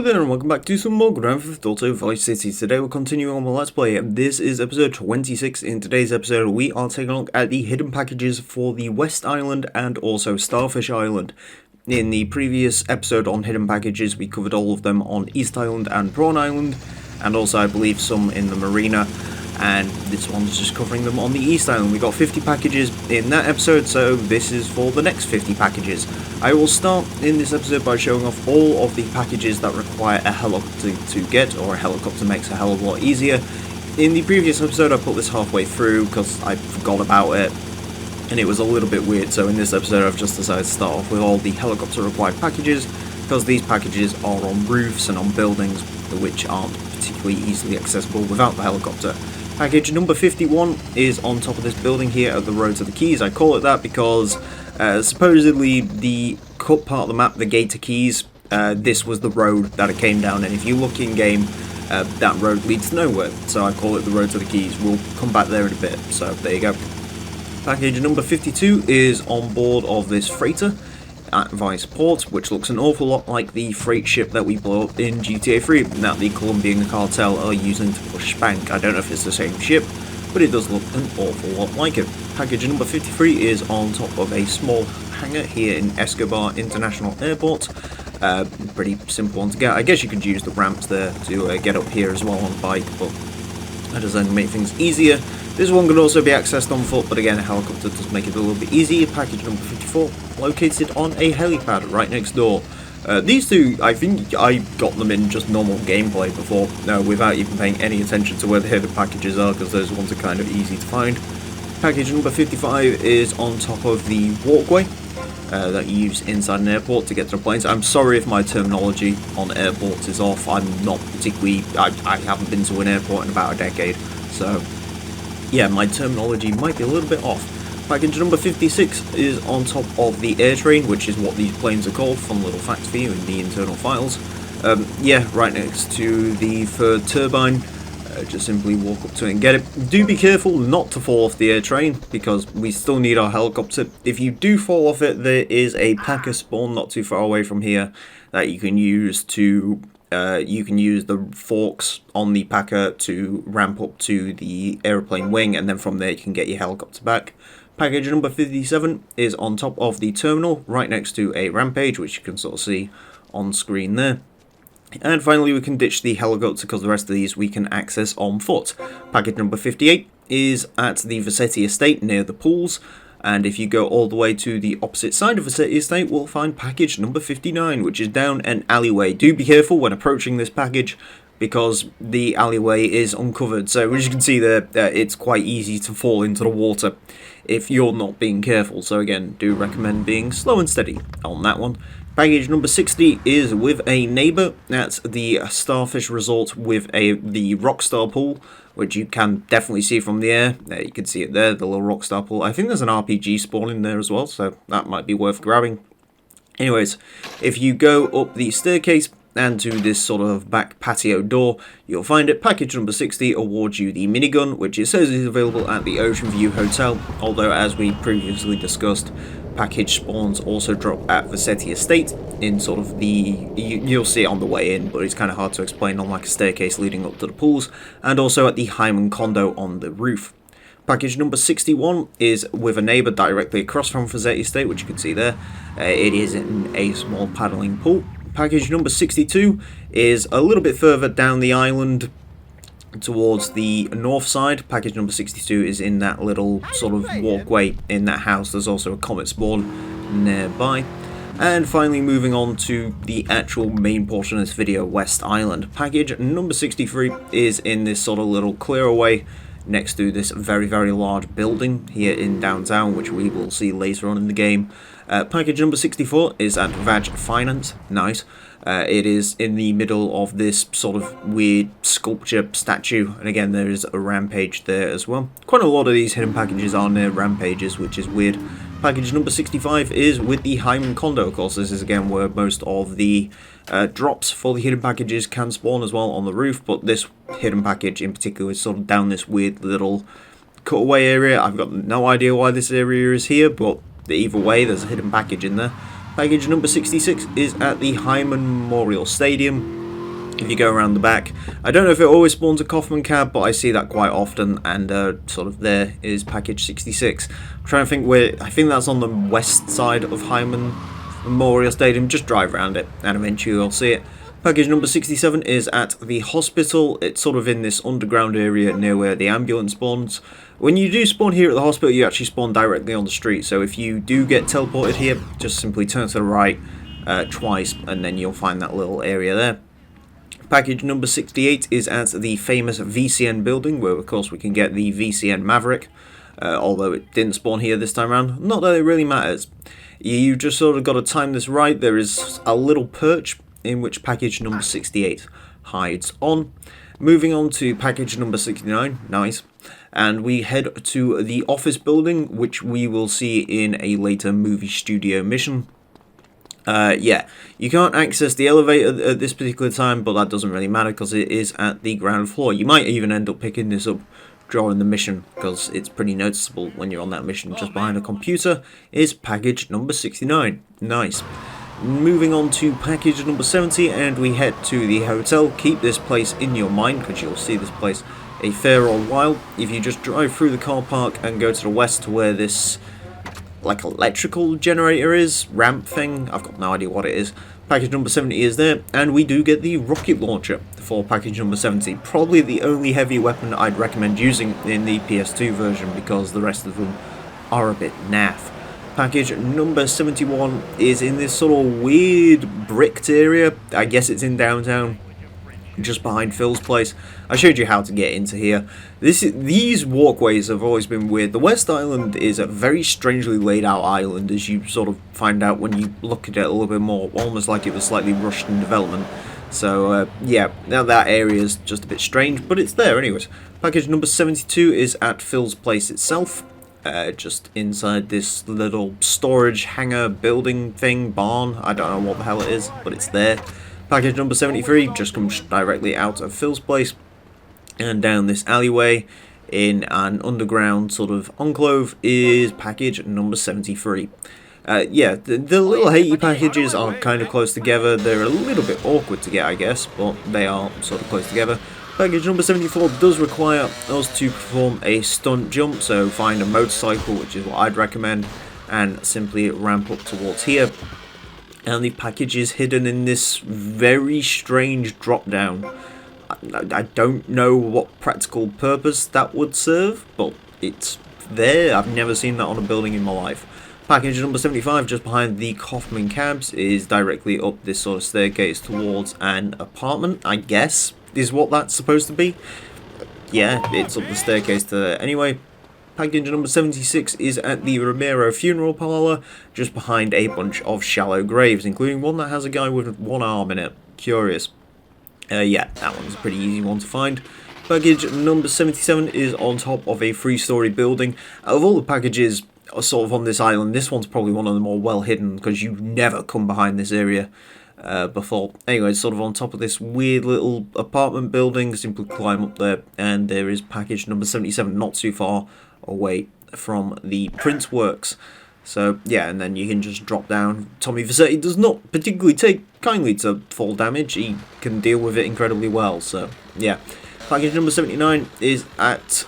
Hello there and welcome back to some more Grand Theft Auto Vice City. Today we're continuing on the Let's Play. This is episode 26. In today's episode we are taking a look at the hidden packages for the West Island and also Starfish Island. In the previous episode on hidden packages we covered all of them on East Island and Prawn Island, and also I believe some in the Marina, and this one's just covering them on the East Island. We got 50 packages in that episode, so this is for the next 50 packages. I will start in this episode by showing off all of the packages that require a helicopter to get, or a helicopter makes a hell of a lot easier. In the previous episode I put this halfway through because I forgot about it and it was a little bit weird, so in this episode I've just decided to start off with all the helicopter required packages, because these packages are on roofs and on buildings which aren't particularly easily accessible without the helicopter. Package number 51 is on top of this building here at the Road to the Keys. I call it that because supposedly the cut part of the map, the Gate to Keys, this was the road that it came down, and if you look in game, that road leads nowhere, so I call it the Road to the Keys. We'll come back there in a bit, so there you go. Package number 52 is on board of this freighter at Vice Port, which looks an awful lot like the freight ship that we blew up in GTA 3 that the Colombian cartel are using to push Spank. I don't know if it's the same ship, but it does look an awful lot like it. Package number 53 is on top of a small hangar here in Escobar International Airport. Pretty simple one to get. I guess you could use the ramps there to get up here as well on a bike, but that does then make things easier. This one could also be accessed on foot, but again a helicopter does make it a little bit easier. Package number 54, located on a helipad right next door. These two, I think I got them in just normal gameplay before, without even paying any attention to where the hidden packages are, because those ones are kind of easy to find. Package number 55 is on top of the walkway that you use inside an airport to get to the planes. I'm sorry if my terminology on airports is off. I'm not particularly, I haven't been to an airport in about a decade, so yeah, my terminology might be a little bit off. Package number 56 is on top of the air train, which is what these planes are called. Fun little fact for you in the internal files. Yeah, right next to the third turbine. Just simply walk up to it and get it. Do be careful not to fall off the air train, because we still need our helicopter. If you do fall off it, there is a packer spawn not too far away from here that you can use to you can use the forks on the packer to ramp up to the aeroplane wing, and then from there you can get your helicopter back. Package number 57 is on top of the terminal, right next to a rampage, which you can sort of see on screen there. And finally we can ditch the helicopter because the rest of these we can access on foot. Package number 58 is at the Vassetti estate near the pools. And if you go all the way to the opposite side of Vassetti estate, we'll find package number 59, which is down an alleyway. Do be careful when approaching this package, because the alleyway is uncovered. So as you can see there, it's quite easy to fall into the water if you're not being careful. So again, do recommend being slow and steady on that one. Package number 60 is with a neighbour at the Starfish Resort with the Rockstar pool, which you can definitely see from the air. There, you can see it there, the little Rockstar pool. I think there's an RPG spawn in there as well, so that might be worth grabbing. Anyways, if you go up the staircase and to this sort of back patio door, you'll find it. Package number 60 awards you the minigun, which it says is available at the Ocean View Hotel, although as we previously discussed, package spawns also drop at Vassetti Estate in sort of the, you'll see it on the way in, but it's kind of hard to explain on like a staircase leading up to the pools, and also at the Hyman condo on the roof. Package number 61 is with a neighbour directly across from Vassetti Estate, which you can see there. It is in a small paddling pool. Package number 62 is a little bit further down the island towards the north side. Package number 62 is in that little sort of walkway in that house. There's also a comet spawn nearby. And finally moving on to the actual main portion of this video, West Island. Package number 63 is in this sort of little clearaway next to this very, very large building here in downtown, which we will see later on in the game. Package number 64 is at Vag Finance. Nice. It is in the middle of this sort of weird sculpture statue, and again there is a rampage there as well. Quite a lot of these hidden packages are near rampages, which is weird. Package number 65 is with the Hyman condo. Of course, this is again where most of the drops for the hidden packages can spawn as well, on the roof, but this hidden package in particular is sort of down this weird little cutaway area. I've got no idea why this area is here, but either way there's a hidden package in there. Package number 66 is at the Hyman Memorial Stadium. if you go around the back. I don't know if it always spawns a Kaufman cab, but I see that quite often, and sort of there is package 66. I'm trying to think where, I think that's on the west side of Hyman Memorial Stadium. Just drive around it, and eventually you'll see it. Package number 67 is at the hospital. It's sort of in this underground area near where the ambulance spawns. When you do spawn here at the hospital, you actually spawn directly on the street, so if you do get teleported here, just simply turn to the right twice, and then you'll find that little area there. Package number 68 is at the famous VCN building, where of course we can get the VCN Maverick, although it didn't spawn here this time around. Not that it really matters. You just sort of got to time this right. There is a little perch in which package number 68 hides on. Moving on to package number 69, nice. And we head to the office building, which we will see in a later movie studio mission. Yeah, you can't access the elevator at this particular time, but that doesn't really matter because it is at the ground floor. You might even end up picking this up during the mission because it's pretty noticeable when you're on that mission. Just behind a computer is package number 69. Nice. Moving on to package number 70, and we head to the hotel. Keep this place in your mind because you'll see this place a fair old while. If you just drive through the car park and go to the west to where this like electrical generator is, ramp thing, I've got no idea what it is. Package number 70 is there, and we do get the rocket launcher for package number 70. Probably the only heavy weapon I'd recommend using in the PS2 version because the rest of them are a bit naff. Package number 71 is in this sort of weird bricked area. I guess it's in downtown, just behind Phil's place. I showed you how to get into here. These walkways have always been weird. The West Island is a very strangely laid out island, as you sort of find out when you look at it a little bit more, almost like it was slightly rushed in development. So yeah, now that area is just a bit strange, but it's there anyways. Package number 72 is at Phil's place itself. Just inside this little storage hangar building thing, barn, I don't know what the hell it is, but it's there. Package number 73 just comes directly out of Phil's place, and down this alleyway in an underground sort of enclave is package number 73. Yeah, the little Haiti packages are kind of close together. They're a little bit awkward to get, I guess, but they are sort of close together. Package number 74 does require us to perform a stunt jump, so find a motorcycle, which is what I'd recommend, and simply ramp up towards here. And the package is hidden in this very strange drop down. I don't know what practical purpose that would serve, but it's there. I've never seen that on a building in my life. Package number 75, just behind the Kaufman cabs, is directly up this sort of staircase towards an apartment, I guess, is what that's supposed to be. Yeah, it's up the staircase to there anyway. Package number 76 is at the Romero funeral parlour, just behind a bunch of shallow graves, including one that has a guy with one arm in it. Curious. Yeah, that one's a pretty easy one to find. Package number 77 is on top of a 3-story building. Out of all the packages sort of on this island, this one's probably one of the more well hidden because you never come behind this area before. Anyway, it's sort of on top of this weird little apartment building. Simply climb up there, and there is package number 77, not too far away from the print works. So yeah, and then you can just drop down. Tommy Vercetti does not particularly take kindly to fall damage. He can deal with it incredibly well. So yeah, package number 79 is at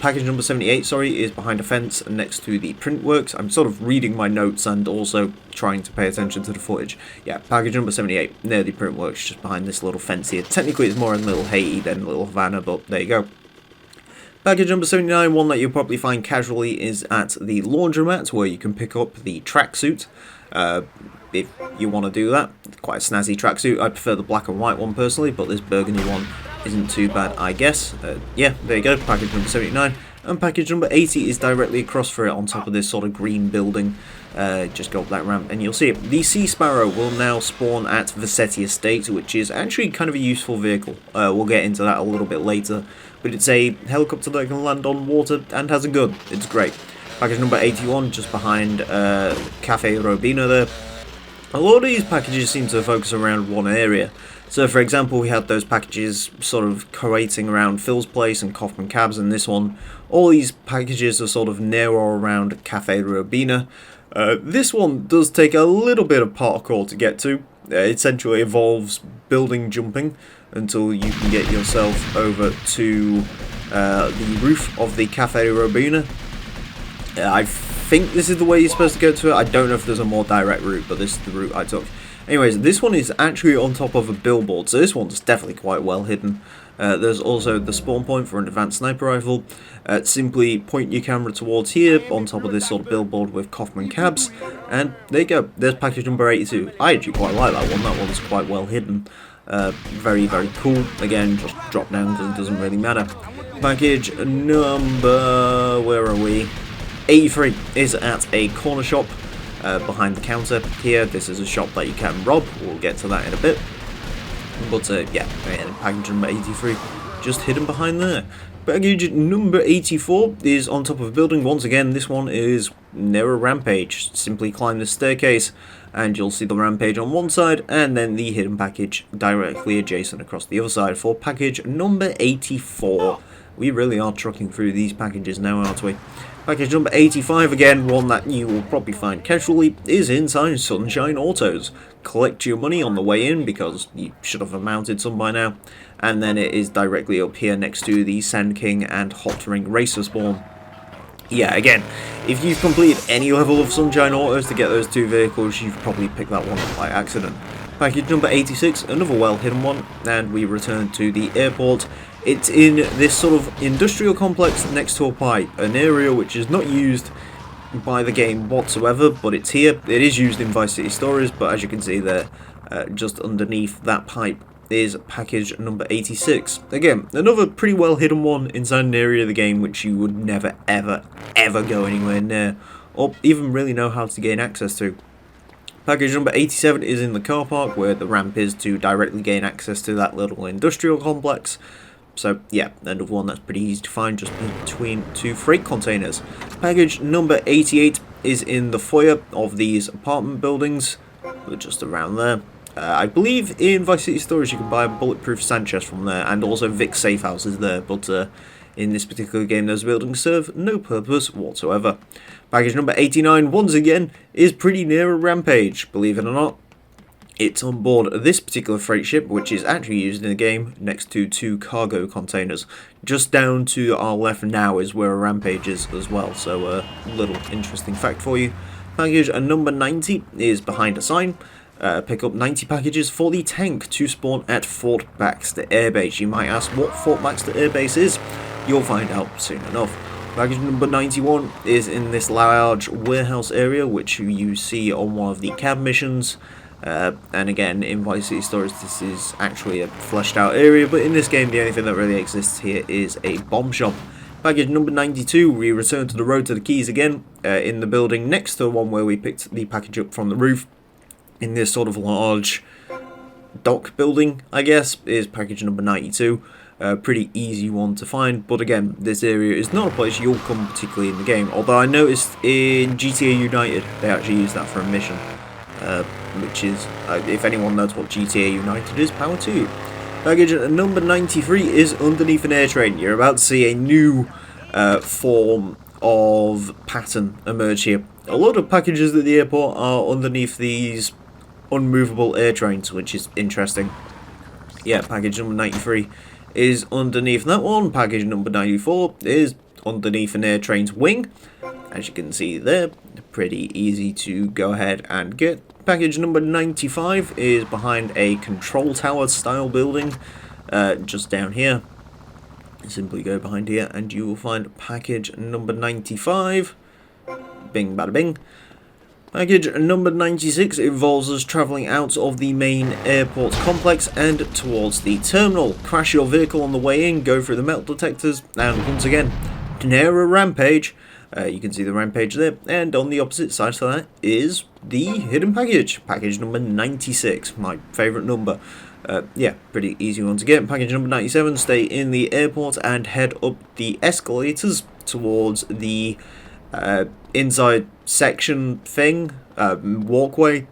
package number 78, sorry, is behind a fence next to the print works. I'm sort of reading my notes and also trying to pay attention to the footage. Yeah, package number 78 near the print works, just behind this little fence here. Technically, it's more in Little Haiti than Little Havana, but there you go. Package number 79, one that you'll probably find casually, is at the laundromat, where you can pick up the tracksuit. If you want to do that. Quite a snazzy tracksuit. I prefer the black and white one personally, but this burgundy one isn't too bad, I guess. Yeah, there you go, package number 79. And package number 80 is directly across for it on top of this sort of green building. Just go up that ramp and you'll see it. The Sea Sparrow will now spawn at Vercetti Estate, which is actually kind of a useful vehicle. We'll get into that a little bit later. But it's a helicopter that can land on water and has a gun. It's great. Package number 81, just behind Cafe Robina there. A lot of these packages seem to focus around one area. So for example, we had those packages sort of collating around Phil's place and Kaufman Cabs, and this one, all these packages are sort of near or around Cafe Robina. This one does take a little bit of parkour to get to. essentially involves building jumping until you can get yourself over to the roof of the Cafe Robina. I think this is the way you're supposed to go to it. I don't know if there's a more direct route, but this is the route I took. Anyways, this one is actually on top of a billboard, so this one's definitely quite well hidden. There's also the spawn point for an advanced sniper rifle. Simply point your camera towards here, on top of this sort of billboard with Kaufman cabs, and there you go. There's package number 82. I actually quite like that one. That one's quite well hidden. Very, very cool. Again, just drop down because it doesn't really matter. Package number... where are we? 83 is at a corner shop behind the counter here. This is a shop that you can rob. We'll get to that in a bit. But yeah, package number 83 just hidden behind there. Package number 84 is on top of a building. Once again, this one is near a rampage. Simply climb the staircase and you'll see the rampage on one side and then the hidden package directly adjacent across the other side for package number 84. We really are trucking through these packages now, aren't we? Package number 85, again, one that you will probably find casually, is inside Sunshine Autos. Collect your money on the way in, because you should have mounted some by now. And then it is directly up here next to the Sand King and Hot Ring Racer spawn. Yeah, again, if you've completed any level of Sunshine Autos to get those two vehicles, you've probably picked that one up by accident. Package number 86, another well-hidden one, and we return to the airport. It's in this sort of industrial complex next to a pipe, an area which is not used by the game whatsoever, but it's here. It is used in Vice City Stories, but as you can see there, just underneath that pipe is package number 86. Again, another pretty well hidden one inside an area of the game which you would never, ever, ever go anywhere near, or even really know how to gain access to. Package number 87 is in the car park where the ramp is to directly gain access to that little industrial complex. So yeah, another one that's pretty easy to find just between two freight containers. Package number 88 is in the foyer of these apartment buildings, just around there. I believe in Vice City Stories you can buy a bulletproof sand chest from there, and also Vic safe house is there, but in this particular game those buildings serve no purpose whatsoever. Package number 89, once again, is pretty near a rampage, believe it or not. It's on board this particular freight ship, which is actually used in the game next to two cargo containers. Just down to our left now is where a rampage is as well, so a little interesting fact for you. Package number 90 is behind a sign. Pick up 90 packages for the tank to spawn at Fort Baxter Air Base. You might ask what Fort Baxter Air Base is. You'll find out soon enough. Package number 91 is in this large warehouse area, which you see on one of the cab missions. And again, in Vice City Stories, this is actually a fleshed out area, but in this game, the only thing that really exists here is a bomb shop. Package number 92, we return to the road to the keys again, in the building next to the one where we picked the package up from the roof. In this sort of large dock building, I guess, is package number 92. Pretty easy one to find, but again, this area is not a place you'll come particularly in the game, although I noticed in GTA United they actually use that for a mission, which is, if anyone knows what GTA United is, power to you. Package number 93 is underneath an air train. You're about to see a new form of pattern emerge here. A lot of packages at the airport are underneath these unmovable air trains, which is interesting. Yeah, package number 93 is underneath that one. Package number 94 is underneath an air train's wing. As you can see there, pretty easy to go ahead and get. Package number 95 is behind a control tower style building, just down here. Simply go behind here and you will find package number 95. Bing bada bing. Package number 96 involves us travelling out of the main airport complex and towards the terminal. Crash your vehicle on the way in, go through the metal detectors, and once again, near a rampage. You can see the rampage there, and on the opposite side to that is the hidden package. Package number 96, my favourite number. Yeah, pretty easy one to get. Package number 97, stay in the airport and head up the escalators towards the inside section thing, walkway.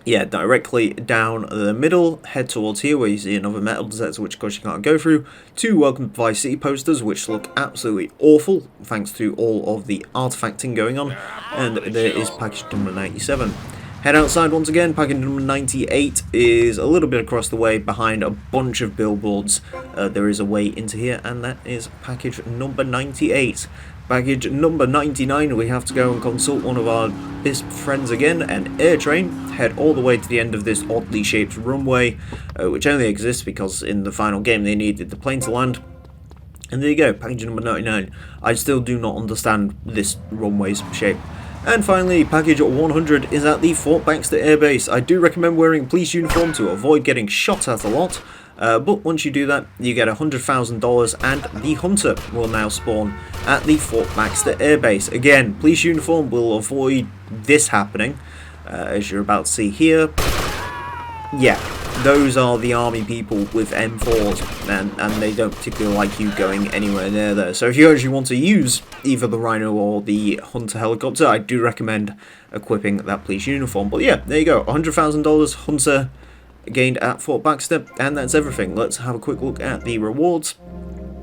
Yeah, directly down the middle, head towards here where you see another metal detector, which of course you can't go through. Two Welcome to Vice City posters, which look absolutely awful, thanks to all of the artifacting going on. And there is package number 97. Head outside once again. Package number 98 is a little bit across the way behind a bunch of billboards. There is a way into here, and that is package number 98. Package number 99, we have to go and consult one of our best friends again, an air train. Head all the way to the end of this oddly shaped runway, which only exists because in the final game they needed the plane to land. And there you go, package number 99. I still do not understand this runway's shape. And finally, package 100 is at the Fort Baxter Air Base. I do recommend wearing a police uniform to avoid getting shot at a lot. But once you do that, you get $100,000 and the Hunter will now spawn at the Fort Baxter Air Base. Again, police uniform will avoid this happening, as you're about to see here. Yeah, those are the army people with M4s, and they don't particularly like you going anywhere near there. So if you actually want to use either the Rhino or the Hunter helicopter, I do recommend equipping that police uniform. But yeah, there you go, $100,000 Hunter gained at Fort Baxter, and that's everything. Let's have a quick look at the rewards.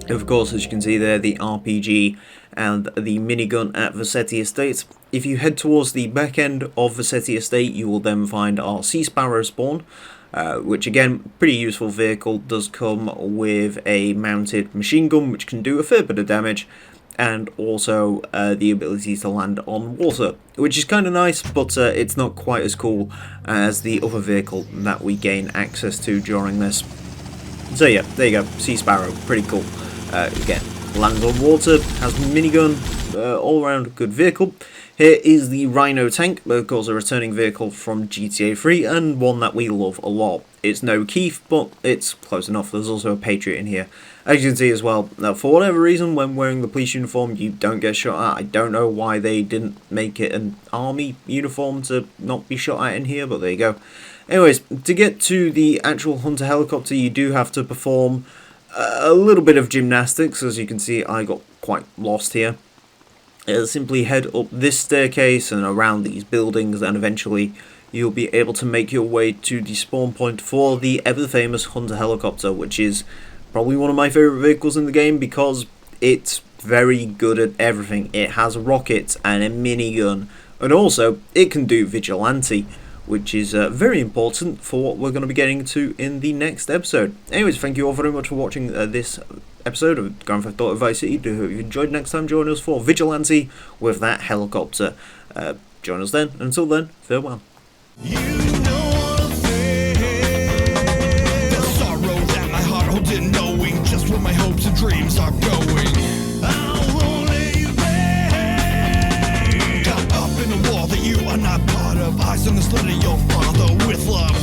Of course, as you can see there, the RPG and the minigun at Vassetti Estate. If you head towards the back end of Vassetti Estate, you will then find our Sea Sparrow spawn, which again, pretty useful vehicle, does come with a mounted machine gun, which can do a fair bit of damage, and also the ability to land on water, which is kind of nice, but it's not quite as cool as the other vehicle that we gain access to during this. So yeah, there you go, Sea Sparrow, pretty cool. Again, lands on water, has minigun, all around good vehicle. Here is the Rhino tank, of course a returning vehicle from GTA 3 and one that we love a lot. It's no Keith, but it's close enough. There's also a Patriot in here. As you can see as well, for whatever reason, when wearing the police uniform, you don't get shot at. I don't know why they didn't make it an army uniform to not be shot at in here, but there you go. Anyways, to get to the actual Hunter helicopter, you do have to perform a little bit of gymnastics. As you can see, I got quite lost here. Simply head up this staircase and around these buildings, and eventually you'll be able to make your way to the spawn point for the ever famous Hunter helicopter, which is probably one of my favourite vehicles in the game because it's very good at everything. It has rockets and a minigun, and also it can do vigilante, which is very important for what we're going to be getting to in the next episode. Anyways, thank you all very much for watching this episode of Grand Theft Auto Vice City. Do hope you enjoyed. Next time, join us for Vigilante with that helicopter. Join us then. Until then, farewell. You know the sorrow that my heart holds in, knowing just where my hopes and dreams are going. I'll only pray. Got up in a wall that you are not part of. Eyes on the slit of your father with love.